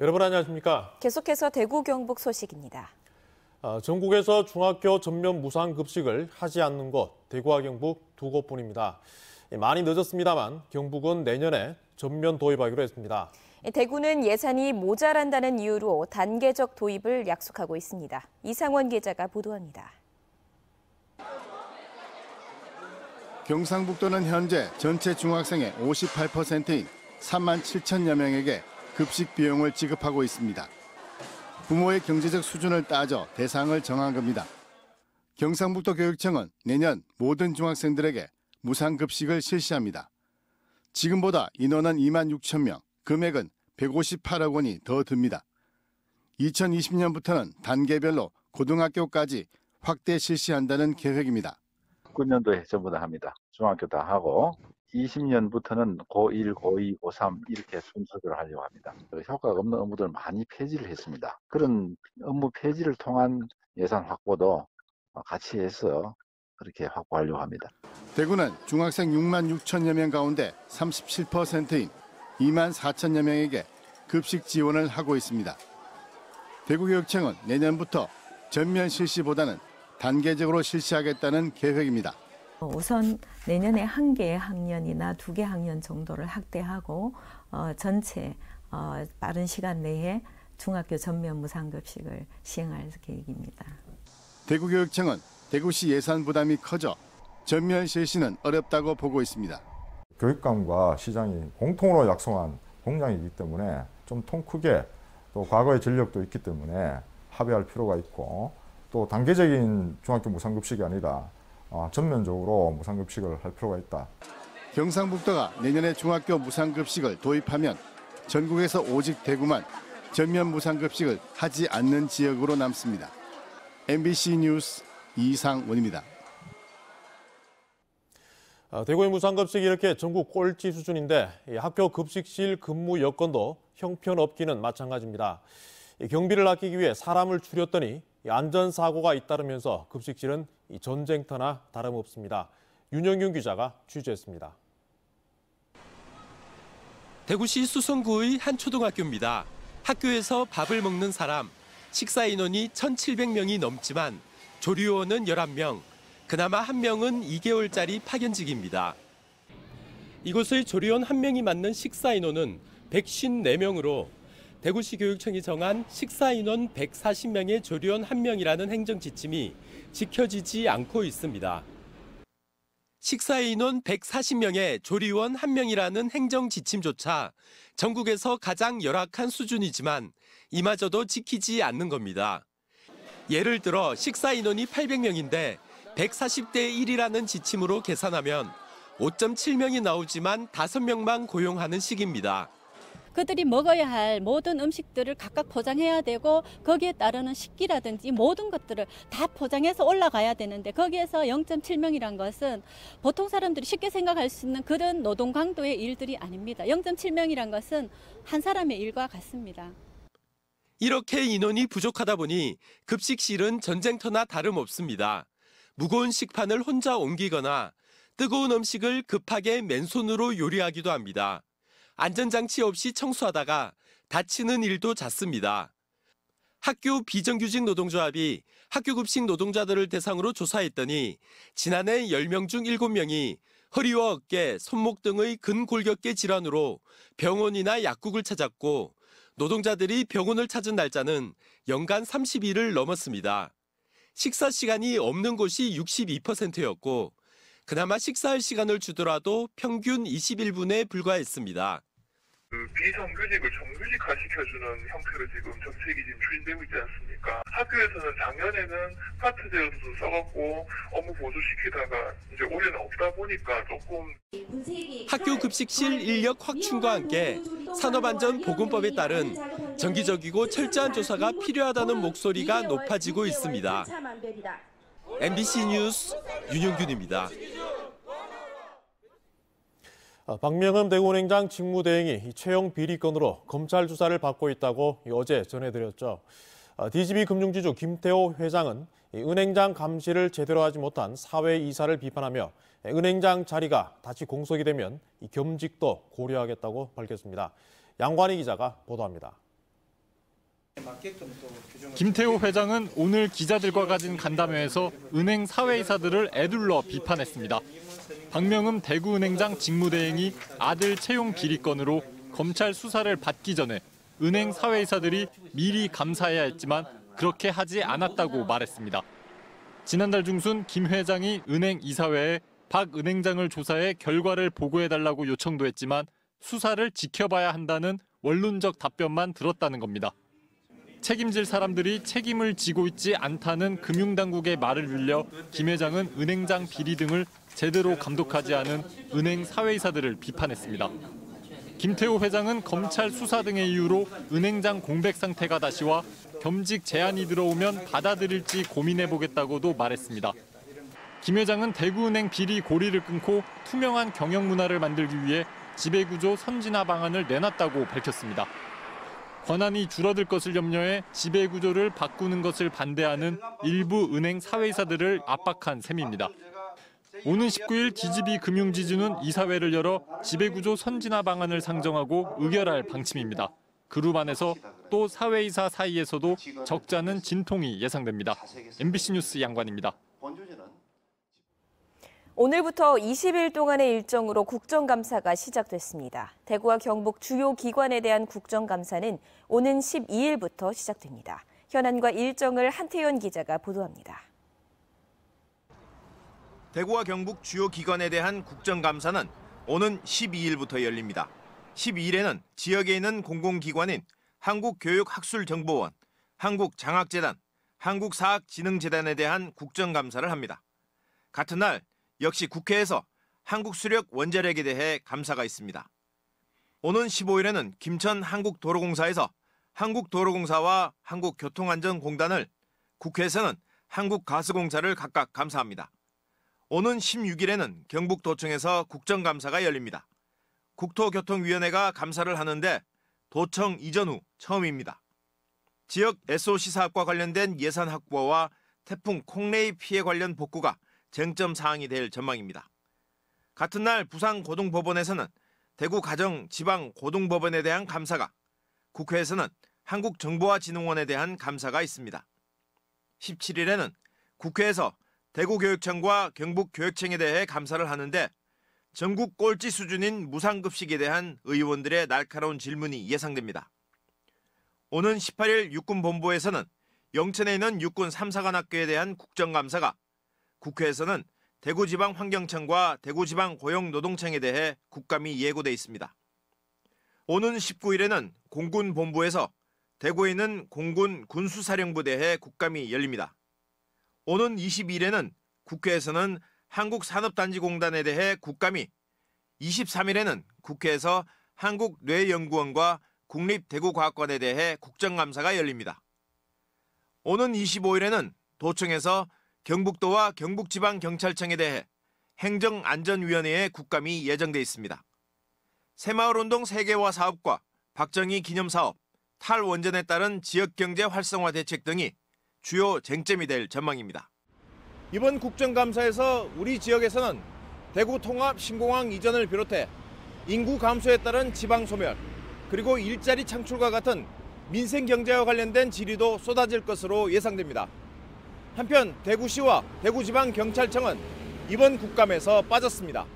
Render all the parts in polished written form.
여러분 안녕하십니까? 계속해서 대구 경북 소식입니다. 전국에서 중학교 전면 무상급식을 하지 않는 곳, 대구와 경북 두 곳뿐입니다. 많이 늦었습니다만 경북은 내년에 전면 도입하기로 했습니다. 대구는 예산이 모자란다는 이유로 단계적 도입을 약속하고 있습니다. 이상원 기자가 보도합니다. 경상북도는 현재 전체 중학생의 58%인 3만 7천여 명에게 급식 비용을 지급하고 있습니다. 부모의 경제적 수준을 따져 대상을 정한 겁니다. 경상북도 교육청은 내년 모든 중학생들에게 무상급식을 실시합니다. 지금보다 인원은 2만 6천 명, 금액은 158억 원이 더 듭니다. 2020년부터는 단계별로 고등학교까지 확대 실시한다는 계획입니다. 9년도에 전부 다 합니다. 중학교 다 하고 20년부터는 고1, 고2, 고3 이렇게 순서대로 하려고 합니다. 효과가 없는 업무들 많이 폐지를 했습니다. 그런 업무 폐지를 통한 예산 확보도 같이 해서 그렇게 확보하려고 합니다. 대구는 중학생 6만 6천여 명 가운데 37%인 2만 4천여 명에게 급식 지원을 하고 있습니다. 대구교육청은 내년부터 전면 실시보다는 단계적으로 실시하겠다는 계획입니다. 우선 내년에 1개 학년이나 2개 학년 정도를 확대하고 전체 빠른 시간 내에 중학교 전면 무상급식을 시행할 계획입니다. 대구교육청은 대구시 예산 부담이 커져 전면 실시는 어렵다고 보고 있습니다. 교육감과 시장이 공통으로 약속한 공약이기 때문에 좀 통 크게 또 과거의 전력도 있기 때문에 합의할 필요가 있고 또 단계적인 중학교 무상급식이 아니라 전면적으로 무상급식을 할 필요가 있다. 경상북도가 내년에 중학교 무상급식을 도입하면 전국에서 오직 대구만 전면 무상급식을 하지 않는 지역으로 남습니다. MBC 뉴스 이상원입니다. 대구의 무상급식이 이렇게 전국 꼴찌 수준인데 학교 급식실 근무 여건도 형편없기는 마찬가지입니다. 경비를 아끼기 위해 사람을 줄였더니 안전사고가 잇따르면서 급식실은 전쟁터나 다름없습니다. 윤영균 기자가 취재했습니다. 대구시 수성구의 한 초등학교입니다. 학교에서 밥을 먹는 사람, 식사 인원이 1,700명이 넘지만 조리원은 11명, 그나마 1명은 2개월짜리 파견직입니다. 이곳의 조리원 1명이 맡는 식사 인원은 154명으로 대구시 교육청이 정한 식사 인원 140명의 조리원 1명이라는 행정 지침이 지켜지지 않고 있습니다. 식사 인원 140명의 조리원 1명이라는 행정 지침조차 전국에서 가장 열악한 수준이지만 이마저도 지키지 않는 겁니다. 예를 들어 식사 인원이 800명인데 140대 1이라는 지침으로 계산하면 5.7명이 나오지만 5명만 고용하는 식입니다. 그들이 먹어야 할 모든 음식들을 각각 포장해야 되고 거기에 따르는 식기라든지 모든 것들을 다 포장해서 올라가야 되는데 거기에서 0.7명이란 것은 보통 사람들이 쉽게 생각할 수 있는 그런 노동 강도의 일들이 아닙니다. 0.7명이란 것은 한 사람의 일과 같습니다. 이렇게 인원이 부족하다 보니 급식실은 전쟁터나 다름없습니다. 무거운 식판을 혼자 옮기거나 뜨거운 음식을 급하게 맨손으로 요리하기도 합니다. 안전장치 없이 청소하다가 다치는 일도 잦습니다. 학교 비정규직 노동조합이 학교급식 노동자들을 대상으로 조사했더니 지난해 10명 중 7명이 허리와 어깨, 손목 등의 근골격계 질환으로 병원이나 약국을 찾았고 노동자들이 병원을 찾은 날짜는 연간 30일을 넘었습니다. 식사 시간이 없는 곳이 62%였고 그나마 식사할 시간을 주더라도 평균 21분에 불과했습니다. 비정규직을 정규직화 시켜주는 형태로 지금 정책이 지금 추진되고 있지 않습니까? 학교에서는 작년에는 파트 제어도 써갖고 업무 보조시키다가 이제 올해는 없다 보니까 조금 학교 급식실 인력 확충과 함께 산업안전보건법에 따른 정기적이고 철저한 조사가 필요하다는 목소리가 높아지고 있습니다. MBC 뉴스 윤영균입니다. 박명흠 대구은행장 직무대행이 채용 비리 건으로 검찰 수사를 받고 있다고 어제 전해드렸죠. DGB 금융지주 김태호 회장은 은행장 감시를 제대로 하지 못한 사회이사를 비판하며 은행장 자리가 다시 공석이 되면 겸직도 고려하겠다고 밝혔습니다. 양관희 기자가 보도합니다. 김태호 회장은 오늘 기자들과 가진 간담회에서 은행 사회이사들을 에둘러 비판했습니다. 박명흠 대구은행장 직무대행이 아들 채용 비리 건으로 검찰 수사를 받기 전에 은행 사회이사들이 미리 감사해야 했지만 그렇게 하지 않았다고 말했습니다. 지난달 중순 김 회장이 은행 이사회에 박 은행장을 조사해 결과를 보고해달라고 요청도 했지만 수사를 지켜봐야 한다는 원론적 답변만 들었다는 겁니다. 책임질 사람들이 책임을 지고 있지 않다는 금융당국의 말을 빌려 김 회장은 은행장 비리 등을 제대로 감독하지 않은 은행 사회이사들을 비판했습니다. 김태호 회장은 검찰 수사 등의 이유로 은행장 공백 상태가 다시 와 겸직 제안이 들어오면 받아들일지 고민해보겠다고도 말했습니다. 김 회장은 대구은행 비리 고리를 끊고 투명한 경영 문화를 만들기 위해 지배구조 선진화 방안을 내놨다고 밝혔습니다. 권한이 줄어들 것을 염려해 지배구조를 바꾸는 것을 반대하는 일부 은행 사회이사들을 압박한 셈입니다. 오는 19일 DGB 금융지주는 이사회를 열어 지배구조 선진화 방안을 상정하고 의결할 방침입니다. 그룹 안에서 또 사회이사 사이에서도 적잖은 진통이 예상됩니다. MBC 뉴스 양관입니다. 오늘부터 20일 동안의 일정으로 국정감사가 시작됐습니다. 대구와 경북 주요 기관에 대한 국정감사는 오는 12일부터 시작됩니다. 현안과 일정을 한태현 기자가 보도합니다. 대구와 경북 주요 기관에 대한 국정감사는 오는 12일부터 열립니다. 12일에는 지역에 있는 공공기관인 한국교육학술정보원, 한국장학재단, 한국사학진흥재단에 대한 국정감사를 합니다. 같은 날 역시 국회에서 한국수력원자력에 대해 감사가 있습니다. 오는 15일에는 김천 한국도로공사에서 한국도로공사와 한국교통안전공단을, 국회에서는 한국가스공사를 각각 감사합니다. 오는 16일에는 경북도청에서 국정감사가 열립니다. 국토교통위원회가 감사를 하는데 도청 이전 후 처음입니다. 지역 SOC 사업과 관련된 예산 확보와 태풍 콩레이 피해 관련 복구가 쟁점 사항이 될 전망입니다. 같은 날 부산고등법원에서는 대구가정지방고등법원에 대한 감사가, 국회에서는 한국정보화진흥원에 대한 감사가 있습니다. 17일에는 국회에서 대구교육청과 경북교육청에 대해 감사를 하는데 전국 꼴찌 수준인 무상급식에 대한 의원들의 날카로운 질문이 예상됩니다. 오는 18일 육군본부에서는 영천에 있는 육군 3사관학교에 대한 국정감사가, 국회에서는 대구지방환경청과 대구지방고용노동청에 대해 국감이 예고돼 있습니다. 오는 19일에는 공군본부에서 대구에 있는 공군 군수사령부 대해 국감이 열립니다. 오는 22일에는 국회에서는 한국산업단지공단에 대해 국감이, 23일에는 국회에서 한국뇌연구원과 국립대구과학관에 대해 국정감사가 열립니다. 오는 25일에는 도청에서 경북도와 경북지방경찰청에 대해 행정안전위원회의 국감이 예정돼 있습니다. 새마을운동 세계화 사업과 박정희 기념사업, 탈원전에 따른 지역경제 활성화 대책 등이 주요 쟁점이 될 전망입니다. 이번 국정감사에서 우리 지역에서는 대구 통합 신공항 이전을 비롯해 인구 감소에 따른 지방 소멸, 그리고 일자리 창출과 같은 민생 경제와 관련된 질의도 쏟아질 것으로 예상됩니다. 한편 대구시와 대구지방경찰청은 이번 국감에서 빠졌습니다.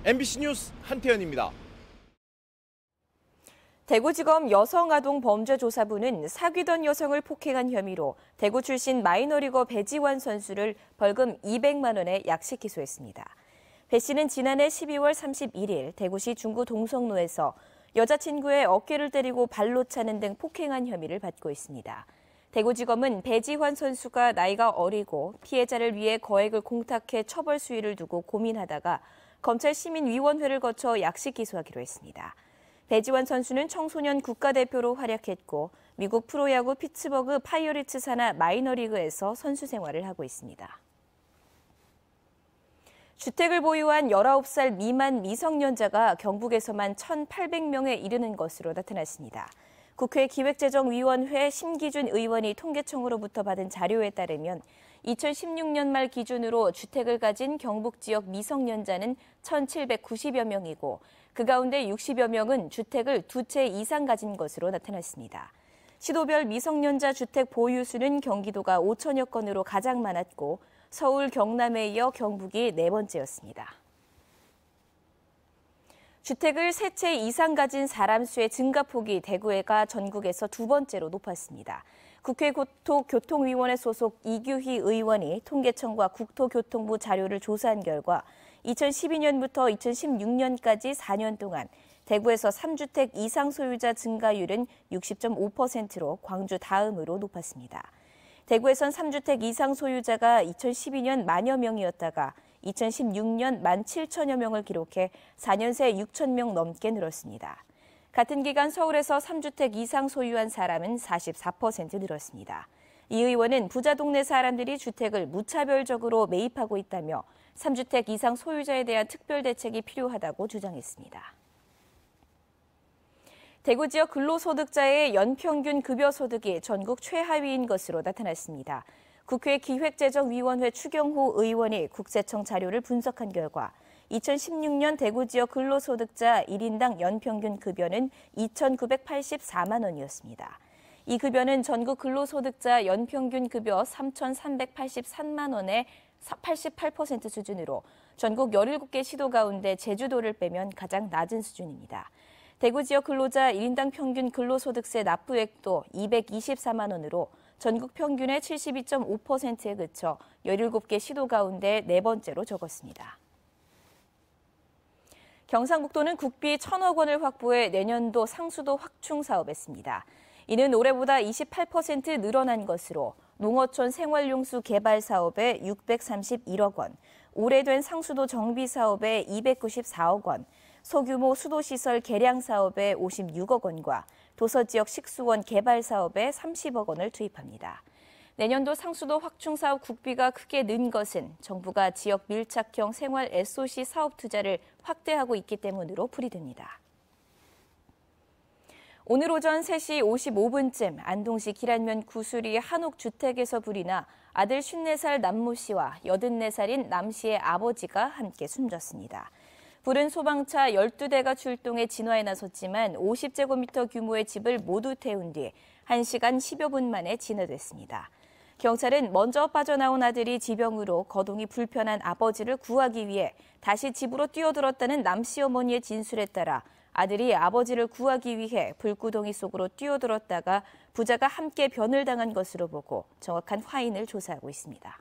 MBC 뉴스 한태현입니다. 대구지검 여성아동범죄조사부는 사귀던 여성을 폭행한 혐의로 대구 출신 마이너리거 배지환 선수를 벌금 200만 원에 약식 기소했습니다. 배 씨는 지난해 12월 31일 대구시 중구 동성로에서 여자친구의 어깨를 때리고 발로 차는 등 폭행한 혐의를 받고 있습니다. 대구지검은 배지환 선수가 나이가 어리고 피해자를 위해 거액을 공탁해 처벌 수위를 두고 고민하다가 검찰 시민위원회를 거쳐 약식 기소하기로 했습니다. 배지환 선수는 청소년 국가대표로 활약했고 미국 프로야구 피츠버그 파이어리츠 산하 마이너리그에서 선수 생활을 하고 있습니다. 주택을 보유한 19살 미만 미성년자가 경북에서만 1,800명에 이르는 것으로 나타났습니다. 국회 기획재정위원회 심기준 의원이 통계청으로부터 받은 자료에 따르면 2016년 말 기준으로 주택을 가진 경북 지역 미성년자는 1,790여 명이고 그 가운데 60여 명은 주택을 2채 이상 가진 것으로 나타났습니다. 시도별 미성년자 주택 보유수는 경기도가 5천여 건으로 가장 많았고 서울, 경남에 이어 경북이 네 번째였습니다. 주택을 세 채 이상 가진 사람 수의 증가폭이 대구가 전국에서 두 번째로 높았습니다. 국회 국토교통위원회 소속 이규희 의원이 통계청과 국토교통부 자료를 조사한 결과 2012년부터 2016년까지 4년 동안 대구에서 3주택 이상 소유자 증가율은 60.5%로 광주 다음으로 높았습니다. 대구에선 3주택 이상 소유자가 2012년 만여 명이었다가 2016년 17,000여 명을 기록해 4년 새 6천 명 넘게 늘었습니다. 같은 기간 서울에서 3주택 이상 소유한 사람은 44% 늘었습니다. 이 의원은 부자 동네 사람들이 주택을 무차별적으로 매입하고 있다며 3주택 이상 소유자에 대한 특별 대책이 필요하다고 주장했습니다. 대구 지역 근로소득자의 연평균 급여 소득이 전국 최하위인 것으로 나타났습니다. 국회 기획재정위원회 추경호 의원이 국세청 자료를 분석한 결과 2016년 대구 지역 근로소득자 1인당 연평균 급여는 2,984만 원이었습니다. 이 급여는 전국 근로소득자 연평균 급여 3,383만 원의 88% 수준으로 전국 17개 시도 가운데 제주도를 빼면 가장 낮은 수준입니다. 대구 지역 근로자 1인당 평균 근로소득세 납부액도 224만 원으로 전국 평균의 72.5%에 그쳐 17개 시도 가운데 네 번째로 적었습니다. 경상북도는 국비 1,000억 원을 확보해 내년도 상수도 확충 사업했습니다. 이는 올해보다 28% 늘어난 것으로 농어촌 생활용수 개발 사업에 631억 원, 오래된 상수도 정비 사업에 294억 원, 소규모 수도시설 개량 사업에 56억 원과 도서지역 식수원 개발 사업에 30억 원을 투입합니다. 내년도 상수도 확충 사업 국비가 크게 는 것은 정부가 지역 밀착형 생활 SOC 사업 투자를 확대하고 있기 때문으로 풀이됩니다. 오늘 오전 3시 55분쯤 안동시 기란면 구수리 한옥주택에서 불이 나 아들 54살 남모 씨와 84살인 남 씨의 아버지가 함께 숨졌습니다. 불은 소방차 12대가 출동해 진화에 나섰지만 50제곱미터 규모의 집을 모두 태운 뒤 1시간 10여 분 만에 진화됐습니다. 경찰은 먼저 빠져나온 아들이 지병으로 거동이 불편한 아버지를 구하기 위해 다시 집으로 뛰어들었다는 남 씨 어머니의 진술에 따라 아들이 아버지를 구하기 위해 불구덩이 속으로 뛰어들었다가 부자가 함께 변을 당한 것으로 보고 정확한 화인을 조사하고 있습니다.